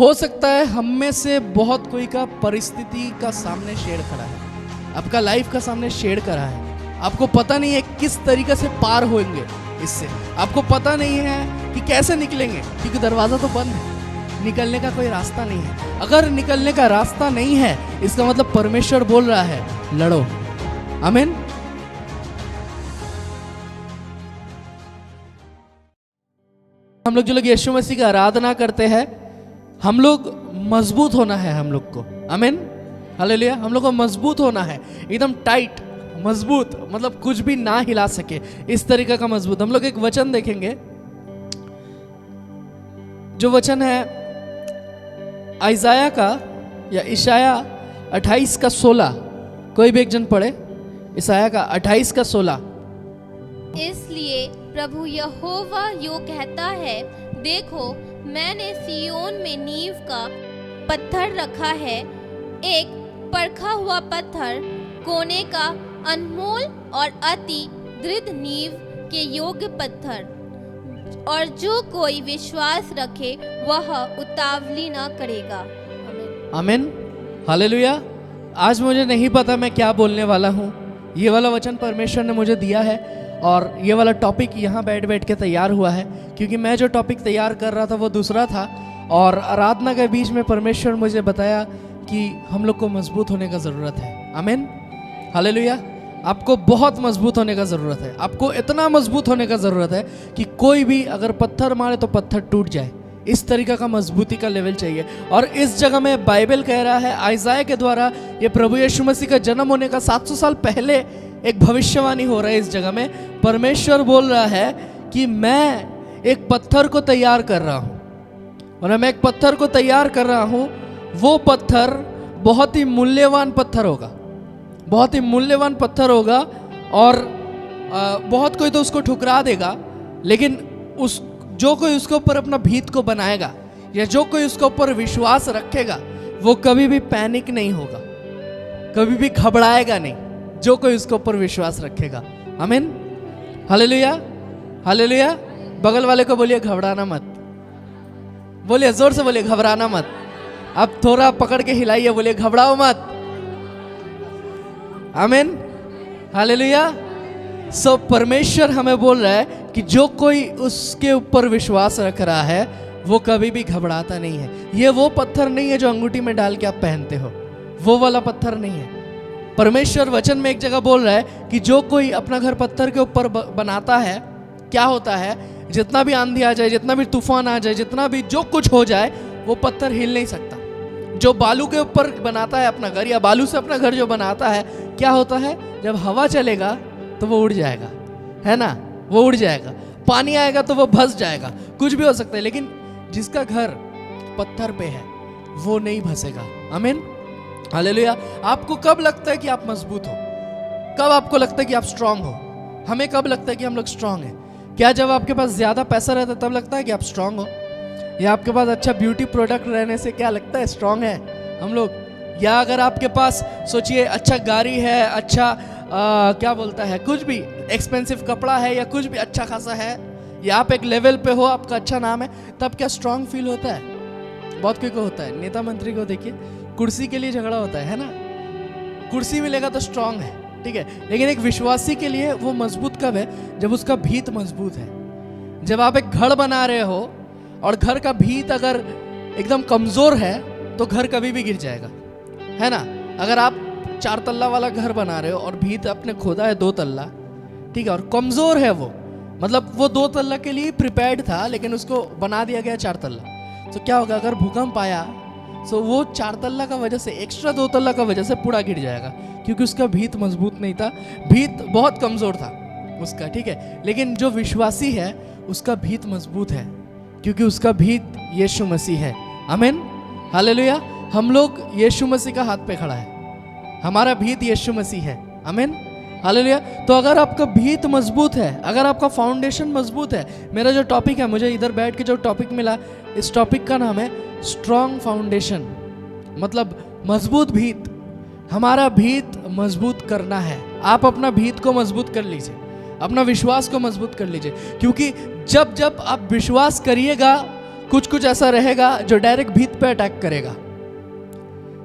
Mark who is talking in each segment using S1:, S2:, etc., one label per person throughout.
S1: हो सकता है हम में से बहुत कोई का परिस्थिति का सामने शेड खड़ा है, आपका लाइफ का सामने शेड खड़ा है। आपको पता नहीं है किस तरीके से पार होंगे इससे, आपको पता नहीं है कि कैसे निकलेंगे, क्योंकि दरवाज़ा तो बंद है, निकलने का कोई रास्ता नहीं है। अगर निकलने का रास्ता नहीं है, इसका मतलब परमेश्वर बोल रहा है लड़ो। आमीन। हम लोग जो लोग यीशु मसीह की आराधना करते हैं, हम लोग मजबूत होना है हम लोग को। आमीन, हालेलुया। हम लोग को मजबूत होना है, एकदम टाइट मजबूत, मतलब कुछ भी ना हिला सके, इस तरीके का मजबूत। हम लोग एक वचन देखेंगे, जो वचन है आइजाया का या इशाया 28 का 16। कोई भी एक जन पढ़े इशाया का 28 का 16।
S2: इसलिए प्रभु यहोवा यो कहता है, देखो मैंने सियोन में नींव का पत्थर रखा है, एक परखा हुआ पत्थर, कोने का अनमोल और अति दृढ़ नींव के योग्य पत्थर, और जो कोई विश्वास रखे वह उतावली न करेगा।
S1: आमीन, हालेलुया। आज मुझे नहीं पता मैं क्या बोलने वाला हूँ, ये वाला वचन परमेश्वर ने मुझे दिया है और ये वाला टॉपिक यहाँ बैठ के तैयार हुआ है, क्योंकि मैं जो टॉपिक तैयार कर रहा था वो दूसरा था, और आराधना के बीच में परमेश्वर मुझे बताया कि हम लोग को मजबूत होने का ज़रूरत है। आमीन, हालेलुया। आपको बहुत मजबूत होने का ज़रूरत है, आपको इतना मजबूत होने का ज़रूरत है कि कोई भी अगर पत्थर मारे तो पत्थर टूट जाए, इस तरीका का मजबूती का लेवल चाहिए। और इस जगह में बाइबल कह रहा है, आइजाया के द्वारा ये प्रभु यीशु मसीह का जन्म होने का 700 साल पहले एक भविष्यवाणी हो रहा है। इस जगह में परमेश्वर बोल रहा है कि मैं एक पत्थर को तैयार कर रहा हूँ, और मैं एक पत्थर को तैयार कर रहा हूँ। वो पत्थर बहुत ही मूल्यवान पत्थर होगा, बहुत ही मूल्यवान पत्थर होगा, और बहुत कोई तो उसको ठुकरा देगा, लेकिन जो कोई उसके ऊपर अपना भीत को बनाएगा या जो कोई उसके ऊपर विश्वास रखेगा, वो कभी भी पैनिक नहीं होगा, कभी भी घबराएगा नहीं, जो कोई उसके ऊपर विश्वास रखेगा। आमीन, हालेलुया, हालेलुया। बगल वाले को बोलिए घबराना मत, बोलिए जोर से, बोलिए घबराना मत। अब थोड़ा पकड़ के हिलाइए, बोलिए घबराओ मत। आमीन, हालेलुया। सो परमेश्वर हमें बोल रहा है कि जो कोई उसके ऊपर विश्वास रख रहा है वो कभी भी घबराता नहीं है। ये वो पत्थर नहीं है जो अंगूठी में डाल के आप पहनते हो, वो वाला पत्थर नहीं है। परमेश्वर वचन में एक जगह बोल रहा है कि जो कोई अपना घर पत्थर के ऊपर बनाता है, क्या होता है, जितना भी आंधी आ जाए, जितना भी तूफान आ जाए, जितना भी जो कुछ हो जाए, वो पत्थर हिल नहीं सकता। जो बालू के ऊपर बनाता है अपना घर, या बालू से अपना घर जो बनाता है, क्या होता है, जब हवा चलेगा तो वो उड़ जाएगा, है ना, वो उड़ जाएगा। पानी आएगा तो वो भस जाएगा, कुछ भी हो सकता है, लेकिन जिसका घर पत्थर पे है वो नहीं भसेगा। आमीन, हालेलुया। आपको कब लगता है कि आप मजबूत हो? कब आपको लगता है कि आप स्ट्रांग हो? हमें कब लगता है कि हम लोग स्ट्रांग हैं? क्या जब आपके पास ज़्यादा पैसा रहता है तब लगता है कि आप स्ट्रांग हो? या आपके पास अच्छा ब्यूटी प्रोडक्ट रहने से क्या लगता है स्ट्रांग है हम लोग? या अगर आपके पास सोचिए अच्छा गाड़ी है, अच्छा क्या बोलता है, कुछ भी एक्सपेंसिव कपड़ा है, या कुछ भी अच्छा खासा है, या आप एक लेवल पे हो, आपका अच्छा नाम है, तब क्या स्ट्रांग फील होता है? बहुत कोई को होता है। नेता मंत्री को देखिए, कुर्सी के लिए झगड़ा होता है ना, कुर्सी मिलेगा तो स्ट्रांग है, ठीक है, लेकिन एक विश्वासी के लिए वो मजबूत कब है? जब उसका भीत मजबूत है। जब आप एक घर बना रहे हो और घर का भीत अगर एकदम कमजोर है तो घर कभी भी गिर जाएगा, है ना। अगर आप 4 तल्ला वाला घर बना रहे हो और भीत आपने खोदा है 2 तल्ला, ठीक है, और कमजोर है वो, मतलब वो 2 तल्ला के लिए प्रिपेयर्ड था, लेकिन उसको बना दिया गया 4 तल्ला, तो क्या होगा, अगर भूकंप आया तो वो 4 तल्ला का वजह से, एक्स्ट्रा 2 तल्ला का वजह से पूरा गिर जाएगा, क्योंकि उसका भीत मजबूत नहीं था, भीत बहुत कमजोर था उसका, ठीक है। लेकिन जो विश्वासी है उसका भीत मजबूत है, क्योंकि उसका भीत यीशु मसीह है। आमीन, हालेलुया। हम लोग यीशु मसीह का हाथ पे खड़ा है, हमारा भीत यीशु मसीह है। आमीन, हालेलुया। तो अगर आपका भीत मजबूत है, अगर आपका फाउंडेशन मजबूत है, मेरा जो टॉपिक है, मुझे इधर बैठ के जो टॉपिक मिला, इस टॉपिक का नाम है स्ट्रॉन्ग फाउंडेशन, मतलब मजबूत भीत। हमारा भीत मजबूत करना है। आप अपना भीत को मजबूत कर लीजिए, अपना विश्वास को मजबूत कर लीजिए, क्योंकि जब जब आप विश्वास करिएगा कुछ कुछ ऐसा रहेगा जो डायरेक्ट भीत पे अटैक करेगा।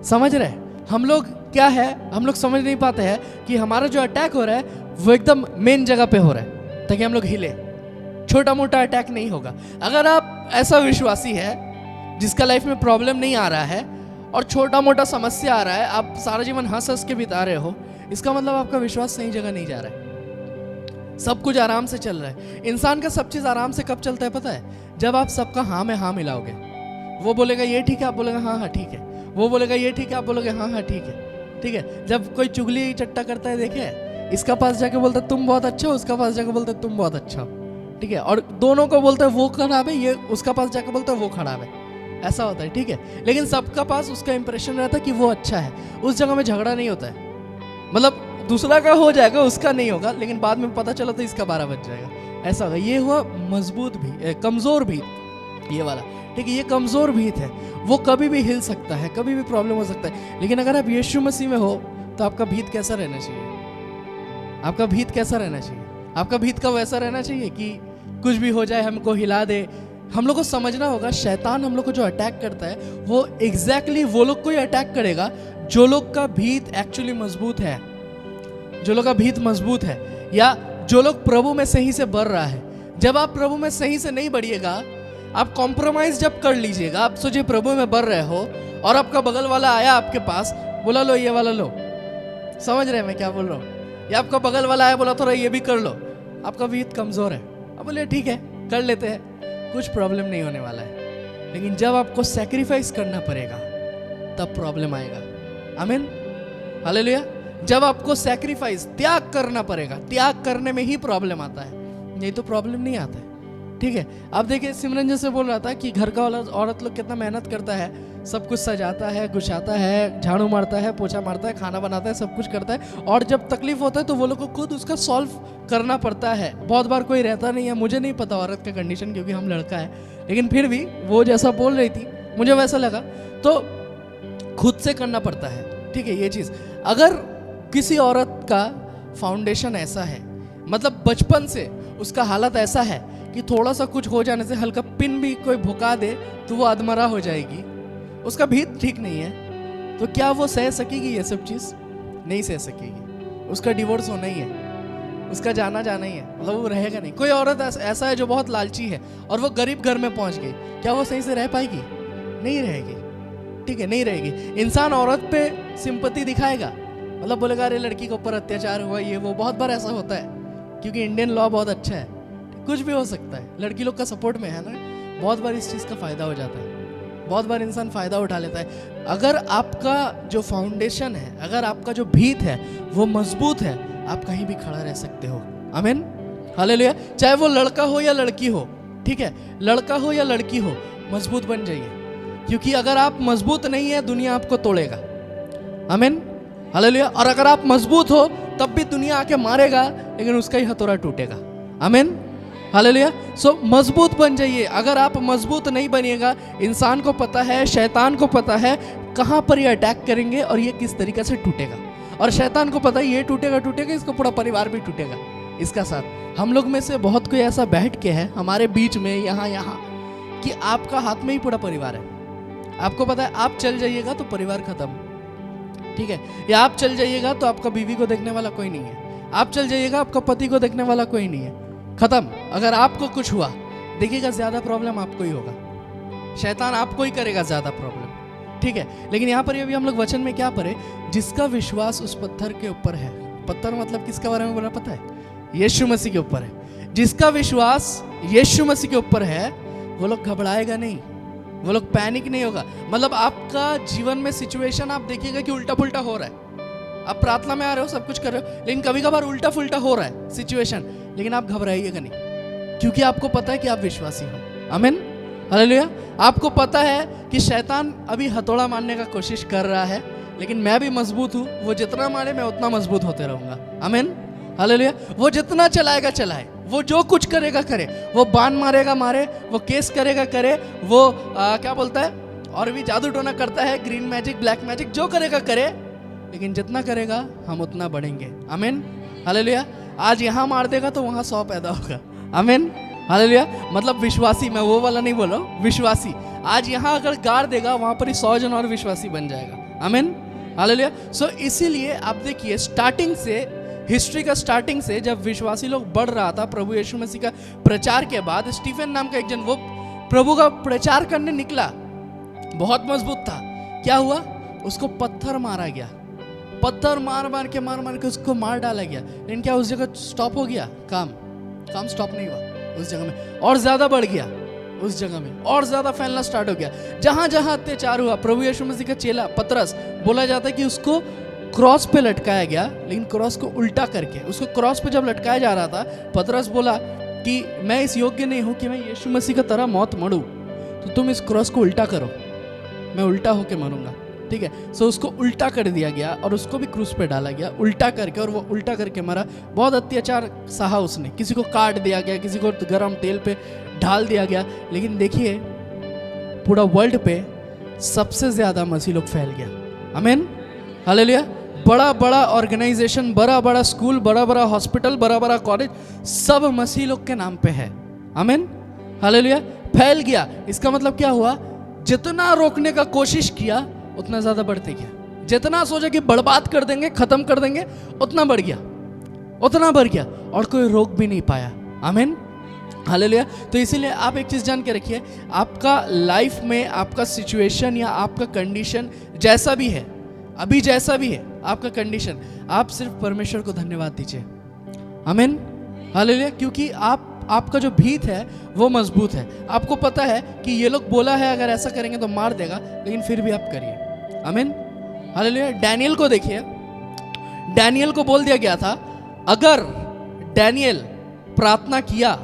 S1: समझ रहे? हम लोग क्या है, हम लोग समझ नहीं पाते हैं कि हमारा जो अटैक हो रहा है वो एकदम मेन जगह पे हो रहा है ताकि हम लोग हिले। छोटा मोटा अटैक नहीं होगा। अगर आप ऐसा विश्वासी है जिसका लाइफ में प्रॉब्लम नहीं आ रहा है और छोटा मोटा समस्या आ रहा है, आप सारा जीवन हंस हंस के बिता रहे हो, इसका मतलब आपका विश्वास सही जगह नहीं जा रहा है। सब कुछ आराम से चल रहा है। इंसान का सब चीज़ आराम से कब चलता है पता है? जब आप सबका हाँ में हाँ मिलाओगे। वो बोलेगा ये ठीक है, आप बोलेगा हाँ हाँ ठीक है। वो बोलेगा ये ठीक है, आप बोलोगे हाँ हाँ ठीक है। ठीक है? जब कोई चुगली चट्टा करता है, देखे, इसका पास जाके बोलता है तुम बहुत अच्छा हो, उसका पास जाके बोलता है तुम बहुत अच्छा हो। ठीक है? और दोनों को बोलता है वो खराब है, ये उसका पास जाके बोलता है वो खराब है। ऐसा होता है। ठीक है? लेकिन सबका पास उसका इंप्रेशन रहता है कि वो अच्छा है। उस जगह में झगड़ा नहीं होता है। मतलब दूसरा का हो जाएगा, उसका नहीं होगा, लेकिन बाद में पता चला तो इसका 12 बज जाएगा। ऐसा होगा। ये हुआ मजबूत भी, कमजोर भी, ये वाला। ठीक है? ये कमजोर भीत है। वो कभी भी हिल सकता है, कभी भी प्रॉब्लम हो सकता है। लेकिन अगर आप यीशु मसीह में हो तो आपका भीत कैसा रहना चाहिए? आपका भीत कैसा रहना चाहिए? आपका भीत का वैसा रहना चाहिए कि कुछ भी हो जाए हमको हिला दे। हम लोग को समझना होगा, शैतान हम लोग को जो अटैक करता है वो एग्जैक्टली वो लोग को ही अटैक करेगा जो लोग का भीत एक्चुअली मजबूत है, जो लोग का भीत मजबूत है, या जो लोग प्रभु में सही से बढ़ रहा है। जब आप प्रभु में सही से नहीं बढ़िएगा, आप कॉम्प्रोमाइज जब कर लीजिएगा, आप सोचिए प्रभु में बढ़ रहे हो और आपका बगल वाला आया आपके पास, बोला लो ये वाला लो। समझ रहे हैं मैं क्या बोल रहा हूँ? या आपका बगल वाला आया, बोला थोड़ा ये भी कर लो, आपका भीत कमजोर है। अब बोले ठीक है कर लेते हैं, कुछ प्रॉब्लम नहीं होने वाला है। लेकिन जब आपको सैक्रिफाइस करना पड़ेगा तब प्रॉब्लम आएगा। आमीन, हालेलुया। जब आपको सैक्रिफाइस, त्याग करना पड़ेगा, त्याग करने में ही प्रॉब्लम आता है, नहीं तो प्रॉब्लम नहीं आता है। ठीक है? आप देखिए, सिमरन जैसे बोल रहा था कि घर का औरत लोग कितना मेहनत करता है, सब कुछ सजाता है, गुछाता है, झाड़ू मारता है, पोछा मारता है, खाना बनाता है, सब कुछ करता है। और जब तकलीफ होता है तो वो लोग को खुद उसका सॉल्व करना पड़ता है। बहुत बार कोई रहता नहीं है। मुझे नहीं पता औरत का कंडीशन क्योंकि हम लड़का है, लेकिन फिर भी वो जैसा बोल रही थी मुझे वैसा लगा, तो खुद से करना पड़ता है। ठीक है? ये चीज़, अगर किसी औरत का फाउंडेशन ऐसा है, मतलब बचपन से उसका हालत ऐसा है कि थोड़ा सा कुछ हो जाने से, हल्का पिन भी कोई भुका दे तो वो अधमरा हो जाएगी, उसका भीत ठीक नहीं है, तो क्या वो सह सकेगी? ये सब चीज़ नहीं सह सकेगी। उसका डिवोर्स होना ही है, उसका जाना जाना ही है, मतलब वो रहेगा नहीं। कोई औरत ऐसा है जो बहुत लालची है और वो गरीब घर में पहुंच गई, क्या वो सही से रह पाएगी? नहीं रहेगी। ठीक है? नहीं रहेगी। इंसान औरत पे सिंपैथी दिखाएगा, मतलब बोलेगा अरे लड़की के ऊपर अत्याचार हुआ, ये वो। बहुत बार ऐसा होता है क्योंकि इंडियन लॉ बहुत अच्छा है, कुछ भी हो सकता है, लड़की लोग का सपोर्ट में है ना। बहुत बार इस चीज़ का फ़ायदा हो जाता है, बहुत बार इंसान फ़ायदा उठा लेता है। अगर आपका जो फाउंडेशन है, अगर आपका जो भीत है वो मजबूत है, आप कहीं भी खड़ा रह सकते हो। आमीन, हालेलुया। चाहे वो लड़का हो या लड़की हो, ठीक है, लड़का हो या लड़की हो, मजबूत बन जाइए, क्योंकि अगर आप मजबूत नहीं है दुनिया आपको तोड़ेगा। आमीन, हालेलुया। और अगर आप मजबूत हो तब भी दुनिया आके मारेगा, लेकिन उसका ही हथौड़ा टूटेगा। आमीन, हालेलुया। सो मजबूत बन जाइए। अगर आप मजबूत नहीं बनिएगा, इंसान को पता है, शैतान को पता है कहाँ पर ये अटैक करेंगे और ये किस तरीके से टूटेगा। और शैतान को पता है ये टूटेगा, इसको पूरा परिवार भी टूटेगा इसका साथ। हम लोग में से बहुत कोई ऐसा बैठ के है हमारे बीच में, यहाँ कि आपका हाथ में ही पूरा परिवार है। आपको पता है आप चल जाइएगा तो परिवार खत्म। ठीक है? या आप चल जाइएगा तो आपका बीवी को देखने वाला कोई नहीं है, आप चल जाइएगा आपका पति को देखने वाला कोई नहीं है, खत्म। अगर आपको कुछ हुआ, देखिएगा ज्यादा प्रॉब्लम आपको ही होगा, शैतान आपको ही करेगा ज्यादा प्रॉब्लम। ठीक है? लेकिन यहाँ पर अभी हम लोग वचन में क्या पढ़े? जिसका विश्वास उस पत्थर के ऊपर है। पत्थर मतलब किसके बारे में बोला पता है? यीशु मसीह के ऊपर है। जिसका विश्वास यीशु मसीह के ऊपर है वो लोग घबराएगा नहीं, वो लोग पैनिक नहीं होगा। मतलब आपका जीवन में सिचुएशन आप देखिएगा कि उल्टा पुल्टा हो रहा है, आप प्रार्थना में आ रहे हो, सब कुछ कर रहे हो, लेकिन कभी कभार उल्टा फुल्टा हो रहा है सिचुएशन, लेकिन आप घबराइएगा नहीं, क्योंकि आपको पता है कि आप विश्वासी हो। आमीन, हालेलुया। आपको पता है कि शैतान अभी हथौड़ा मारने का कोशिश कर रहा है, लेकिन मैं भी मजबूत हूँ, वो जितना मारे मैं उतना मजबूत होते रहूंगा। आमीन, हालेलुया। वो जितना चलाएगा चलाए, वो जो कुछ करेगा करे, वो बाण मारेगा मारे, वो केस करेगा करे, वो क्या बोलता है और भी जादू टोना करता है, ग्रीन मैजिक, ब्लैक मैजिक, जो करेगा करे, लेकिन जितना करेगा हम उतना बढ़ेंगे। आमीन, हालेलुया। आज यहाँ मार देगा तो वहाँ 100 पैदा होगा। आमीन, हालेलुया। मतलब विश्वासी, मैं वो वाला नहीं बोल रहा हूँ, विश्वासी आज यहाँ अगर गाड़ देगा वहां पर ही 100 जन और विश्वासी बन जाएगा। आमीन, हालेलुया। सो इसीलिए आप देखिए स्टार्टिंग से, हिस्ट्री का स्टार्टिंग से जब विश्वासी लोग बढ़ रहा था प्रभु यीशु मसीह का प्रचार के बाद, स्टीफन नाम का एक जन वो प्रभु का प्रचार करने निकला, बहुत मजबूत था। क्या हुआ, उसको पत्थर मारा गया, पत्थर मार मार के उसको मार डाला गया। लेकिन क्या उस जगह स्टॉप हो गया? काम स्टॉप नहीं हुआ उस जगह में, और ज्यादा बढ़ गया उस जगह में, और ज्यादा फैलना स्टार्ट हो गया। जहां जहां अत्याचार हुआ, प्रभु यीशु मसीह का चेला पतरस, बोला जाता है कि उसको क्रॉस पे लटकाया गया, लेकिन क्रॉस को उल्टा करके। उसको क्रॉस पे जब लटकाया जा रहा था, पतरस बोला कि मैं इस योग्य नहीं हूं कि मैं यीशु मसीह की तरह मौत मरूं, तो तुम इस क्रॉस को उल्टा करो, मैं उल्टा होके मरूंगा। ठीक है, सो उसको उल्टा कर दिया गया और उसको भी क्रूस पे डाला गया उल्टा करके, और वो उल्टा करके मरा। बहुत अत्याचार सहा उसने, किसी को काट दिया गया, किसी को गर्म तेल पे ढाल दिया गया। लेकिन देखिए पूरा वर्ल्ड पे सबसे ज्यादा मसीह लोग फैल गया। आमीन, हालेलुया। बड़ा बड़ा ऑर्गेनाइजेशन, बड़ा बड़ा स्कूल, बड़ा बड़ा हॉस्पिटल, बड़ा बड़ा कॉलेज, सब मसीह लोग के नाम पे है। आमीन, हालेलुया। फैल गया, इसका मतलब क्या हुआ, जितना रोकने का कोशिश किया उतना ज्यादा बढ़ते गया। जितना सोचा कि बर्बाद कर देंगे, खत्म कर देंगे, उतना बढ़ गया, उतना बढ़ गया, और कोई रोक भी नहीं पाया। आमीन, हालेलुया। तो इसीलिए आप एक चीज जान के रखिए, आपका लाइफ में आपका सिचुएशन या आपका कंडीशन जैसा भी है, अभी जैसा भी है आपका कंडीशन, आप सिर्फ परमेश्वर को धन्यवाद दीजिए। आमीन, हालेलुया। क्योंकि आपका जो भीत है वो मजबूत है। आपको पता है कि ये लोग बोला है अगर ऐसा करेंगे तो मार देगा, लेकिन फिर भी आप करिए। आमीन, हालेलुया। डैनियल को देखिए, डैनियल को बोल दिया गया था अगर डैनियल प्रार्थना किया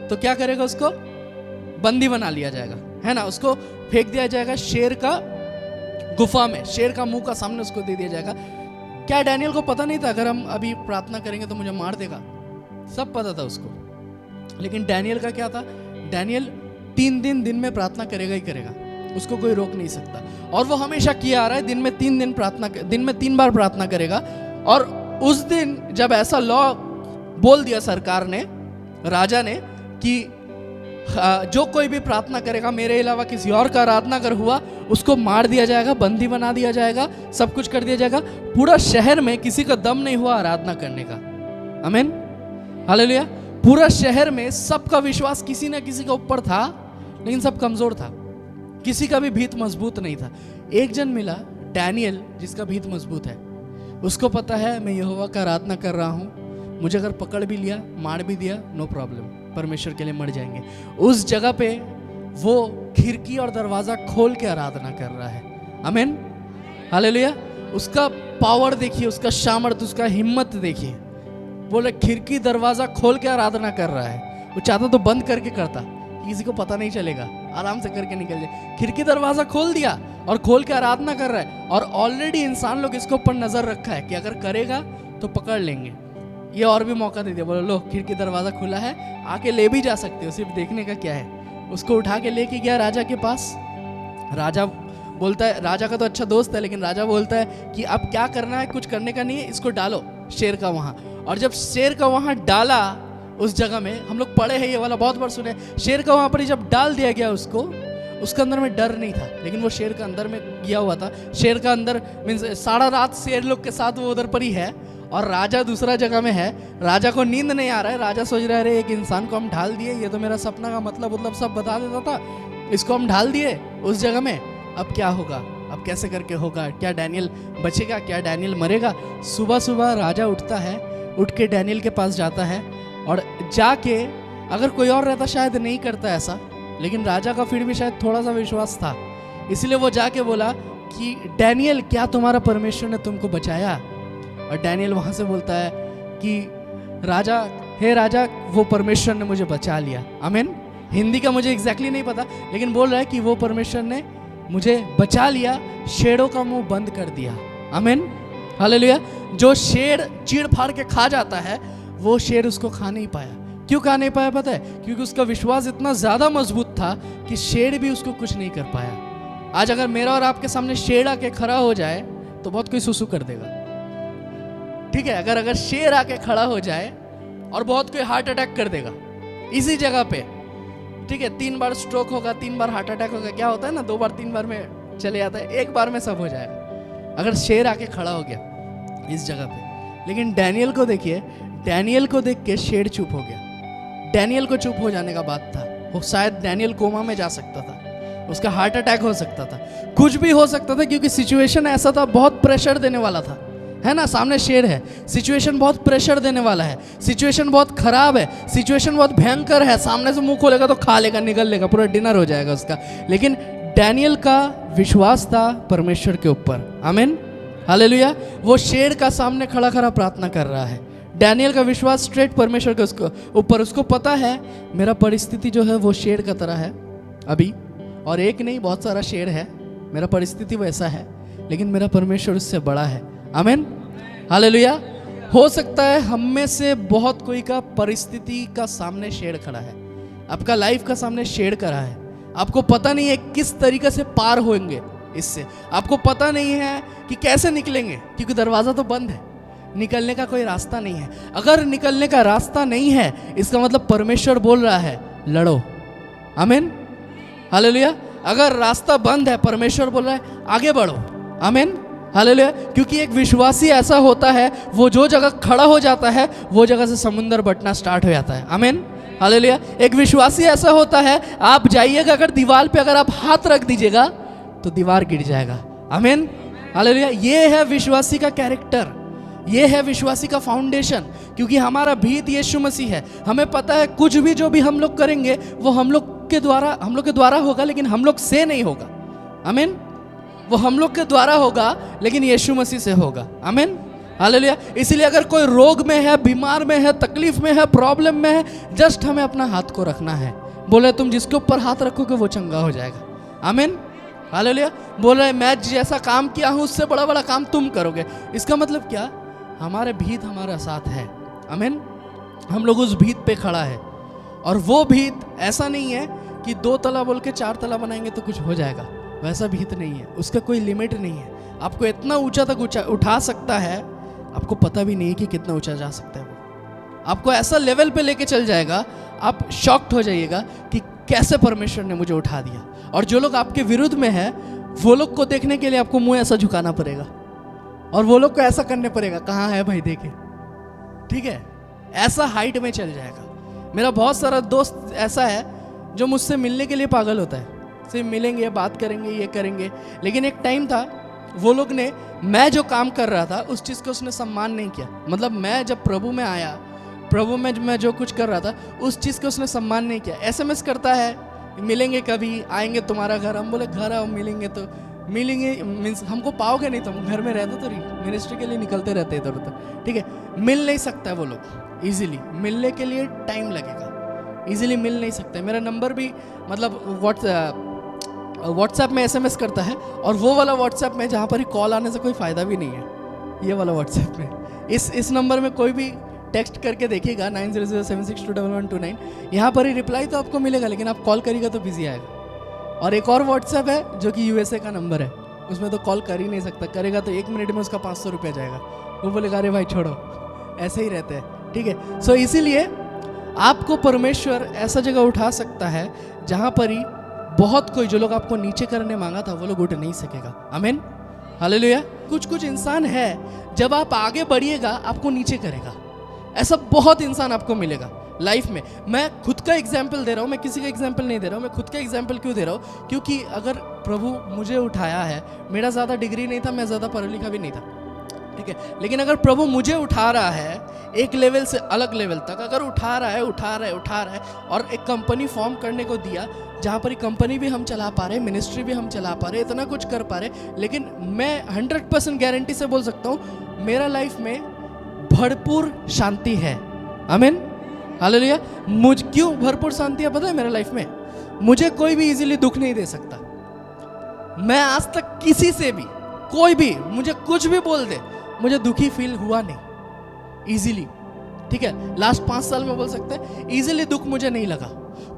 S1: तो क्या करेगा, उसको बंदी बना लिया जाएगा, है ना, उसको फेंक दिया जाएगा शेर का गुफा में, शेर का मुंह का सामने उसको दे दिया जाएगा। क्या डैनियल को पता नहीं था अगर हम अभी प्रार्थना करेंगे तो मुझे मार देगा? सब पता था उसको। लेकिन डैनियल का क्या था, डैनियल 3 दिन में प्रार्थना करेगा ही करेगा, उसको कोई रोक नहीं सकता। और वो हमेशा किया आ रहा है, दिन में 3 बार प्रार्थना करेगा। और उस दिन जब ऐसा लॉ बोल दिया सरकार ने, राजा ने, कि जो कोई भी प्रार्थना करेगा मेरे अलावा किसी और का आराधना अगर हुआ उसको मार दिया जाएगा, बंदी बना दिया जाएगा, सब कुछ कर दिया जाएगा। पूरा शहर में किसी का दम नहीं हुआ आराधना करने का। आमीन, हालेलुया। पूरा शहर में सबका विश्वास किसी न किसी के ऊपर था, लेकिन सब कमजोर था, किसी का भी भीत मजबूत नहीं था। एक जन मिला, डैनियल, जिसका भीत मजबूत है। उसको पता है मैं यहोवा का आराधना कर रहा हूँ, मुझे अगर पकड़ भी लिया, मार भी दिया, नो प्रॉब्लम, परमेश्वर के लिए मर जाएंगे। उस जगह पे वो खिड़की और दरवाजा खोल के आराधना कर रहा है। आमीन, हालेलुया। उसका पावर देखिए, उसका सामर्थ, उसका हिम्मत देखिए। बोले खिड़की दरवाजा खोल के आराधना कर रहा है। वो चाहता तो बंद करके करता, किसी को पता नहीं चलेगा, आराम से करके निकल जाए। खिड़की दरवाजा खोल दिया और खोल के आराधना कर रहा है। और ऑलरेडी इंसान लोग इसके ऊपर नजर रखा है कि अगर करेगा तो पकड़ लेंगे। ये और भी मौका दे दिया, बोलो लो खिड़की दरवाजा खुला है, आके ले भी जा सकते हो, सिर्फ देखने का क्या है। उसको उठा के लेके गया राजा के पास। राजा बोलता है, राजा का तो अच्छा दोस्त है, लेकिन राजा बोलता है कि अब क्या करना है, कुछ करने का नहीं है, इसको डालो शेर का वहां। और जब शेर का वहां डाला, उस जगह में हम लोग पढ़े हैं, ये वाला बहुत बार सुने, शेर का वहां पर जब डाल दिया गया उसको, उसके अंदर में डर नहीं था, लेकिन वो शेर का अंदर में गया हुआ था। शेर का अंदर मीन्स सारा रात शेर लोग के साथ वो उधर पर ही है, और राजा दूसरा जगह में है। राजा को नींद नहीं आ रहा है, राजा सोच रहा है अरे एक इंसान को हम ढाल दिए, ये तो मेरा सपना का मतलब सब बता देता था, इसको हम ढाल दिए उस जगह में, अब क्या होगा, अब कैसे करके होगा, क्या डैनियल बचेगा, क्या डैनियल मरेगा। सुबह सुबह राजा उठता है, उठ के डैनियल के पास जाता है, और जाके, अगर कोई और रहता शायद नहीं करता ऐसा, लेकिन राजा का फिर भी शायद थोड़ा सा विश्वास था, इसलिए वो जाके बोला कि डैनियल क्या तुम्हारा परमेश्वर ने तुमको बचाया। और डैनियल वहां से बोलता है कि राजा, हे राजा, वो परमेश्वर ने मुझे बचा लिया। आमीन। हिंदी का मुझे एग्जैक्टली नहीं पता, लेकिन बोल रहा है कि वो परमेश्वर ने मुझे बचा लिया, शेरों का मुंह बंद कर दिया। आमीन, हालेलुया। जो शेर चीड़ फाड़ के खा जाता है, वो शेर उसको खा नहीं पाया। क्यों खा नहीं पाया पता है? क्योंकि उसका विश्वास इतना ज्यादा मजबूत था कि शेर भी उसको कुछ नहीं कर पाया। आज अगर मेरा और आपके सामने शेर आके खड़ा हो जाए तो बहुत कोई सुसु कर देगा, ठीक है। अगर शेर आके खड़ा हो जाए और बहुत कोई हार्ट अटैक कर देगा, इसी जगह पे, ठीक है। 3 बार स्ट्रोक होगा, 3 बार हार्ट अटैक होगा, क्या होता है ना, 2 बार 3 बार में चले जाता है, 1 बार में सब हो जाएगा अगर शेर आके खड़ा हो गया इस जगह पे। लेकिन डैनियल को देखिए, डैनियल को देख के शेर चुप हो गया। डैनियल को चुप हो जाने का बात था, वो शायद डैनियल कोमा में जा सकता था, उसका हार्ट अटैक हो सकता था, कुछ भी हो सकता था, क्योंकि सिचुएशन ऐसा था, बहुत प्रेशर देने वाला था, है ना। सामने शेर है, सिचुएशन बहुत प्रेशर देने वाला है, सिचुएशन बहुत खराब है, सिचुएशन बहुत भयंकर है, सामने से मुंह खोलेगा तो खा लेगा, निकल लेगा, पूरा डिनर हो जाएगा उसका। लेकिन डैनियल का विश्वास था परमेश्वर के ऊपर, आमीन, हालेलुया। वो शेर का सामने खड़ा खड़ा प्रार्थना कर रहा है। डैनियल का विश्वास स्ट्रेट परमेश्वर के उसको ऊपर, उसको पता है मेरा परिस्थिति जो है वो शेर का तरह है अभी, और एक नहीं बहुत सारा शेर है, मेरा परिस्थिति वैसा है, लेकिन मेरा परमेश्वर उससे बड़ा है, आमीन, हालेलुया। हो सकता है हम में से बहुत कोई का परिस्थिति का सामने शेर खड़ा है, आपका लाइफ का सामने शेर खड़ा है, आपको पता नहीं है किस तरीके से पार होंगे इससे, आपको पता नहीं है कि कैसे निकलेंगे, क्योंकि दरवाज़ा तो बंद है, निकलने का कोई रास्ता नहीं है। अगर निकलने का रास्ता नहीं है, इसका मतलब परमेश्वर बोल रहा है लड़ो, आमीन, हालेलुया। अगर रास्ता बंद है, परमेश्वर बोल रहा है आगे बढ़ो, आमीन, हालेलुया। क्योंकि एक विश्वासी ऐसा होता है, वो जो जगह खड़ा हो जाता है वो जगह से समुंदर बटना स्टार्ट हो जाता है, आमीन, हालेलुया। एक विश्वासी ऐसा होता है, आप जाइएगा, अगर दीवार पे अगर आप हाथ रख दीजिएगा तो दीवार गिर जाएगा, आमीन, हालेलुया। ये है विश्वासी का कैरेक्टर, ये है विश्वासी का फाउंडेशन, क्योंकि हमारा भीत यीशु मसीह है। हमें पता है कुछ भी जो भी हम लोग करेंगे वो हम लोग के द्वारा होगा, लेकिन हम लोग से नहीं होगा, आमीन। वो हम लोग के द्वारा होगा, लेकिन यीशु मसीह से होगा, आमीन, हालेलुया। इसलिए अगर कोई रोग में है, बीमार में है, तकलीफ में है, प्रॉब्लम में है, जस्ट हमें अपना हाथ को रखना है। बोले तुम जिसके ऊपर हाथ रखोगे वो चंगा हो जाएगा, आमीन, हालेलुया। बोल रहे मैं जैसा काम किया हूँ उससे बड़ा बड़ा काम तुम करोगे। इसका मतलब क्या, हमारे भीत हमारा साथ है, आमीन। हम लोग उस भीत पे खड़ा है, और वो भीत ऐसा नहीं है कि 2 तला बोल के 4 तला बनाएंगे तो कुछ हो जाएगा, वैसा भीत नहीं है, उसका कोई लिमिट नहीं है। आपको इतना ऊंचा तक उठा सकता है, आपको पता भी नहीं कि कितना ऊंचा जा सकता है वो, आपको ऐसा लेवल पे लेके चल जाएगा, आप शॉक्ड हो जाइएगा कि कैसे परमेश्वर ने मुझे उठा दिया। और जो लोग आपके विरुद्ध में है, वो लोग को देखने के लिए आपको मुंह ऐसा झुकाना पड़ेगा, और वो लोग को ऐसा करने पड़ेगा, कहाँ है भाई देखे, ठीक है, ऐसा हाइट में चल जाएगा। मेरा बहुत सारा दोस्त ऐसा है जो मुझसे मिलने के लिए पागल होता है, सिर्फ मिलेंगे, बात करेंगे, ये करेंगे। लेकिन एक टाइम था, वो लोग ने, मैं जो काम कर रहा था उस चीज़ को उसने सम्मान नहीं किया। मतलब मैं जब प्रभु में आया, प्रभु में मैं जो कुछ कर रहा था उस चीज़ को उसने सम्मान नहीं किया। SMS करता है, मिलेंगे कभी, आएंगे तुम्हारा घर। हम बोले घर आओ, मिलेंगे तो मिलेंगे, मीन्स हमको पाओगे नहीं, तुम घर में रहते तो मिनिस्ट्री के लिए निकलते रहते इधर उधर, ठीक है। मिल नहीं सकता है वो लोग इजीली, मिलने के लिए टाइम लगेगा, इजीली मिल नहीं सकते। मेरा नंबर भी मतलब व्हाट्सएप में SMS करता है, और वो वाला व्हाट्सएप में जहाँ पर ही कॉल आने से कोई फ़ायदा भी नहीं है, ये वाला व्हाट्सएप में। इस नंबर में कोई भी टेक्स्ट करके देखिएगा 9007621129, यहाँ पर ही रिप्लाई तो आपको मिलेगा, लेकिन आप कॉल करिएगा तो बिजी आएगा। और एक और व्हाट्सएप है जो कि USA का नंबर है, उसमें तो कॉल कर ही नहीं सकता, करेगा तो 1 मिनट में उसका 500 रुपया जाएगा। वो बोलेगा अरे भाई छोड़ो, ऐसे ही रहते हैं, ठीक है। सो इसीलिए आपको परमेश्वर ऐसा जगह उठा सकता है जहाँ पर ही बहुत कोई, जो लोग आपको नीचे करने मांगा था वो लोग उठ नहीं सकेगा, आमीन, हालेलुया। कुछ इंसान है, जब आप आगे बढ़िएगा आपको नीचे करेगा, ऐसा बहुत इंसान आपको मिलेगा लाइफ में। मैं खुद का एग्जाम्पल दे रहा हूँ, मैं किसी का एग्जाम्पल नहीं दे रहा हूँ, मैं खुद का एग्जाम्पल क्यों दे रहा हूँ, क्योंकि अगर प्रभु मुझे उठाया है, मेरा ज़्यादा डिग्री नहीं था, मैं ज़्यादा पढ़ा लिखा भी नहीं था, ठीक है, लेकिन अगर प्रभु मुझे उठा रहा है एक लेवल से अलग लेवल तक, अगर उठा रहा है और एक कंपनी फॉर्म करने को दिया, जहाँ पर कंपनी भी हम चला पा रहे, मिनिस्ट्री भी हम चला पा रहे, इतना कुछ कर पा रहे, लेकिन मैं 100% गारंटी से बोल सकता हूँ मेरा लाइफ में भरपूर शांति है, आमीन, हालेलुया। क्यों भरपूर शांति है पता है मेरे लाइफ में? मुझे कोई भी इजीली दुख नहीं दे सकता। मैं आज तक किसी से भी, कोई भी मुझे कुछ भी बोल दे, मुझे दुखी फील हुआ नहीं इजीली, ठीक है। लास्ट 5 साल में बोल सकते हैं इजीली दुख मुझे नहीं लगा।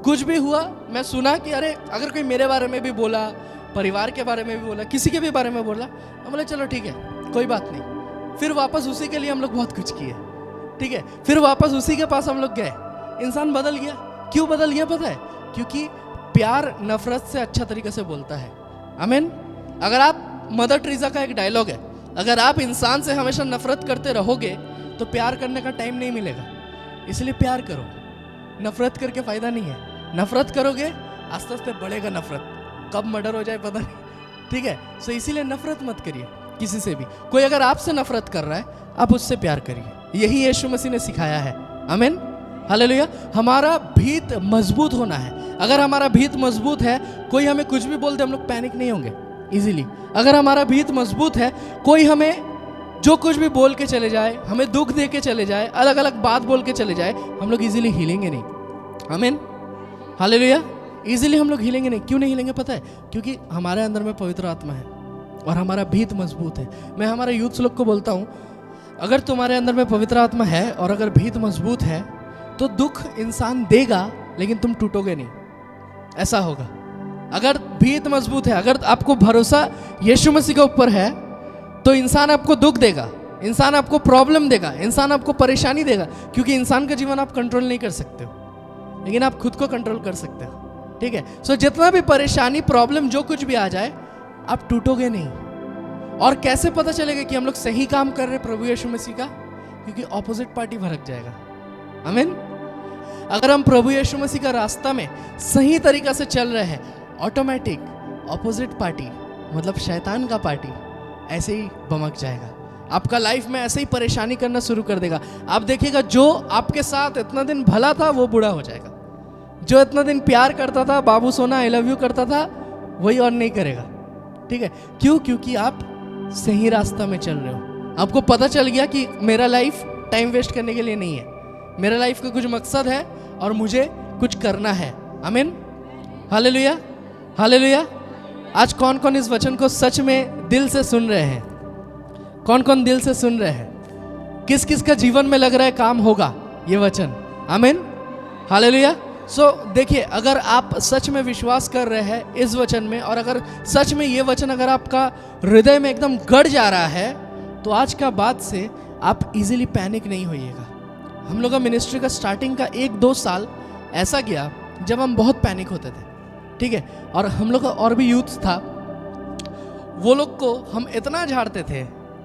S1: कुछ भी हुआ, मैं सुना कि अरे अगर कोई मेरे बारे में भी बोला, परिवार के बारे में भी बोला, किसी के भी बारे में बोला, हम बोले चलो ठीक है कोई बात नहीं, फिर वापस उसी के लिए हम लोग बहुत कुछ किए, ठीक है, फिर वापस उसी के पास हम लोग गए, इंसान बदल गया, क्यों बदल गया पता है? क्योंकि प्यार नफरत से अच्छा तरीके से बोलता है। आमीन। अगर आप, मदर टेरेसा का एक डायलॉग है, अगर आप इंसान से हमेशा नफरत करते रहोगे तो प्यार करने का टाइम नहीं मिलेगा। इसलिए प्यार करो, नफरत करके फायदा नहीं है। नफरत करोगे आस्ते आस्ते बढ़ेगा नफरत, कब मर्डर हो जाए पता नहीं, ठीक है? सो इसीलिए नफरत मत करिए किसी से भी। कोई अगर आपसे नफरत कर रहा है, आप उससे प्यार करिए। यही यीशु मसीह ने सिखाया है। आमीन, हालेलुया। हमारा भीत मजबूत होना है। अगर हमारा भीत मजबूत है, कोई हमें कुछ भी बोल दे, हम लोग पैनिक नहीं होंगे इजीली। अगर हमारा भीत मजबूत है, कोई हमें जो कुछ भी बोल के चले जाए, हमें दुख दे के चले जाए, अलग अलग बात बोल के चले जाए, हम लोग इजीली हिलेंगे नहीं। आमीन, हालेलुया। इजीली हम लोग हिलेंगे नहीं। क्यों नहीं हिलेंगे पता है? क्योंकि हमारे अंदर में पवित्र आत्मा है और हमारा भीत मजबूत है। मैं हमारे यूथ लोग को बोलता हूँ, अगर तुम्हारे अंदर में पवित्र आत्मा है और अगर भीत मजबूत है तो दुख इंसान देगा लेकिन तुम टूटोगे नहीं, ऐसा होगा। अगर भीत मजबूत है, अगर आपको भरोसा यीशु मसीह के ऊपर है, तो इंसान आपको दुख देगा, इंसान आपको प्रॉब्लम देगा, इंसान आपको परेशानी देगा, क्योंकि इंसान का जीवन आप कंट्रोल नहीं कर सकते हो, लेकिन आप खुद को कंट्रोल कर सकते हो। ठीक है? सो जितना भी परेशानी, प्रॉब्लम, जो कुछ भी आ जाए, आप टूटोगे नहीं। और कैसे पता चलेगा कि हम लोग सही काम कर रहे हैं प्रभु यीशु मसीह का? क्योंकि ऑपोजिट पार्टी भड़क जाएगा। आमीन। अगर हम प्रभु यीशु मसीह का रास्ता में सही तरीका से चल रहे हैं, ऑटोमेटिक ऑपोजिट पार्टी, मतलब शैतान का पार्टी, ऐसे ही बमक जाएगा। आपका लाइफ में ऐसे ही परेशानी करना शुरू कर देगा। आप देखिएगा, जो आपके साथ इतना दिन भला था वो बुरा हो जाएगा। जो इतना दिन प्यार करता था, बाबू सोना आई लव यू करता था, वही और नहीं करेगा। ठीक है? क्यों? क्योंकि आप सही रास्ता में चल रहे हो। आपको पता चल गया कि मेरा लाइफ टाइम वेस्ट करने के लिए नहीं है, मेरा लाइफ का कुछ मकसद है और मुझे कुछ करना है। आमीन, हालेलुया, हालेलुया। आज कौन कौन इस वचन को सच में दिल से सुन रहे हैं? कौन कौन दिल से सुन रहे हैं? किस किस का जीवन में लग रहा है काम होगा ये वचन? आमीन, हालेलुया। सो देखिए, अगर आप सच में विश्वास कर रहे हैं इस वचन में, और अगर सच में ये वचन अगर आपका हृदय में एकदम गड़ जा रहा है, तो आज का बाद से आप इजीली पैनिक नहीं होइएगा। हम लोग का मिनिस्ट्री का स्टार्टिंग का 1-2 साल ऐसा गया जब हम बहुत पैनिक होते थे। ठीक है? और हम लोग का और भी यूथ था, वो लोग को हम इतना झाड़ते थे,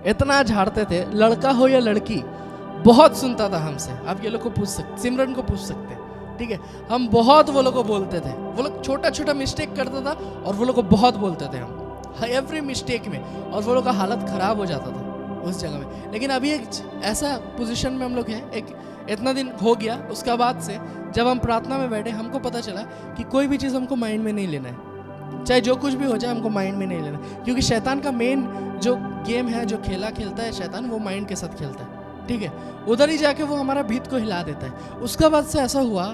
S1: इतना झाड़ते थे, लड़का हो या लड़की, बहुत सुनता था हमसे। आप ये लोग को पूछ सकते, सिमरन को पूछ सकते। ठीक है? हम बहुत वो लोग को बोलते थे। वो लोग छोटा छोटा मिस्टेक करता था और वो लोग को बहुत बोलते थे हम, एवरी मिस्टेक में, और वो लोग का हालत खराब हो जाता था उस जगह में। लेकिन अभी एक ऐसा पोजीशन में हम लोग हैं, एक इतना दिन हो गया, उसका बाद से जब हम प्रार्थना में बैठे, हमको पता चला कि कोई भी चीज़ हमको माइंड में नहीं लेना है, चाहे जो कुछ भी हो जाए, हमको माइंड में नहीं लेना। क्योंकि शैतान का मेन जो गेम है, जो खेला खेलता है शैतान, वो माइंड के साथ खेलता है। ठीक है? उधर ही जाके वो हमारा भीत को हिला देता है। उसका बाद से ऐसा हुआ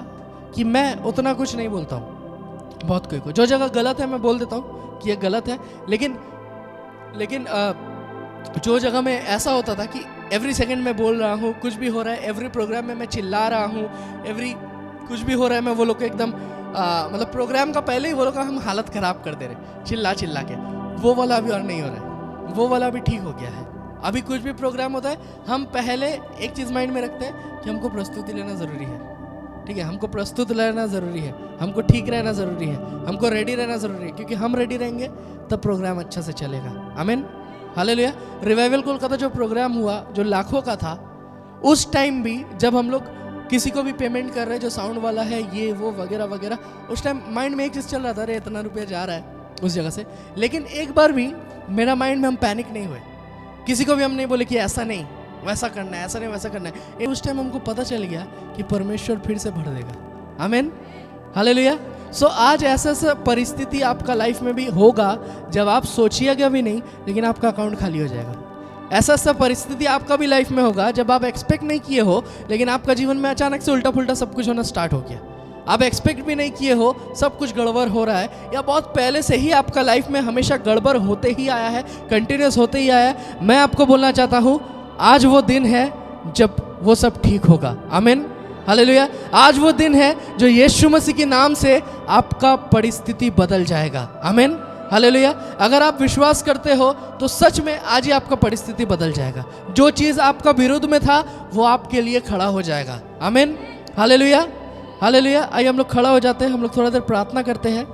S1: कि मैं उतना कुछ नहीं बोलता हूँ। बहुत कोई को जो जगह गलत है मैं बोल देता हूँ कि ये गलत है, लेकिन जो जगह में ऐसा होता था कि एवरी सेकंड में बोल रहा हूँ, कुछ भी हो रहा है, एवरी प्रोग्राम में मैं चिल्ला रहा हूँ, एवरी कुछ भी हो रहा है, मैं वो लोग को एकदम मतलब प्रोग्राम का पहले ही वो लोग का हम हालत ख़राब कर दे रहे चिल्ला चिल्ला के, वो वाला अभी और नहीं हो रहा है, वो वाला अभी ठीक हो गया है। अभी कुछ भी प्रोग्राम होता है, हम पहले एक चीज़ माइंड में रखते हैं कि हमको प्रस्तुति लेना ज़रूरी है। ठीक है? हमको प्रस्तुत रहना ज़रूरी है, हमको ठीक रहना ज़रूरी है, हमको रेडी रहना ज़रूरी है, क्योंकि हम रेडी रहेंगे तब प्रोग्राम अच्छा से चलेगा। आमीन, हालेलुया। रिवाइवल कोलकाता जो प्रोग्राम हुआ, जो लाखों का था, उस टाइम भी जब हम लोग किसी को भी पेमेंट कर रहे हैं, जो साउंड वाला है, ये वो वगैरह वगैरह, उस टाइम माइंड में एक चीज़ चल रहा था, अरे इतना रुपया जा रहा है उस जगह से। लेकिन एक बार भी मेरा माइंड में हम पैनिक नहीं हुए, किसी को भी हम नहीं बोले कि ऐसा नहीं वैसा करना है, ऐसा नहीं वैसा करना है। उस टाइम हमको पता चल गया कि परमेश्वर फिर से भर देगा। आमीन, हालेलुया। सो आज ऐसा ऐसा परिस्थिति आपका लाइफ में भी होगा जब आप सोचिएगा भी नहीं, लेकिन आपका अकाउंट खाली हो जाएगा। ऐसा ऐसा परिस्थिति आपका भी लाइफ में होगा जब आप एक्सपेक्ट नहीं किए हो, लेकिन आपका जीवन में अचानक से उल्टा पुल्टा सब कुछ होना स्टार्ट हो गया। आप एक्सपेक्ट भी नहीं किए हो, सब कुछ गड़बड़ हो रहा है, या बहुत पहले से ही आपका लाइफ में हमेशा गड़बड़ होते ही आया है, कंटिन्यूस होते ही आया है। मैं आपको बोलना चाहता हूँ, आज वो दिन है जब वो सब ठीक होगा। आमीन, हालेलुया। आज वो दिन है जो यीशु मसीह के नाम से आपका परिस्थिति बदल जाएगा। आमीन, हालेलुया। अगर आप विश्वास करते हो तो सच में आज ही आपका परिस्थिति बदल जाएगा। जो चीज़ आपका विरोध में था वो आपके लिए खड़ा हो जाएगा। आमीन, हालेलुया, हालेलुया। आइए हम लोग खड़ा हो जाते हैं, हम लोग थोड़ा देर प्रार्थना करते हैं।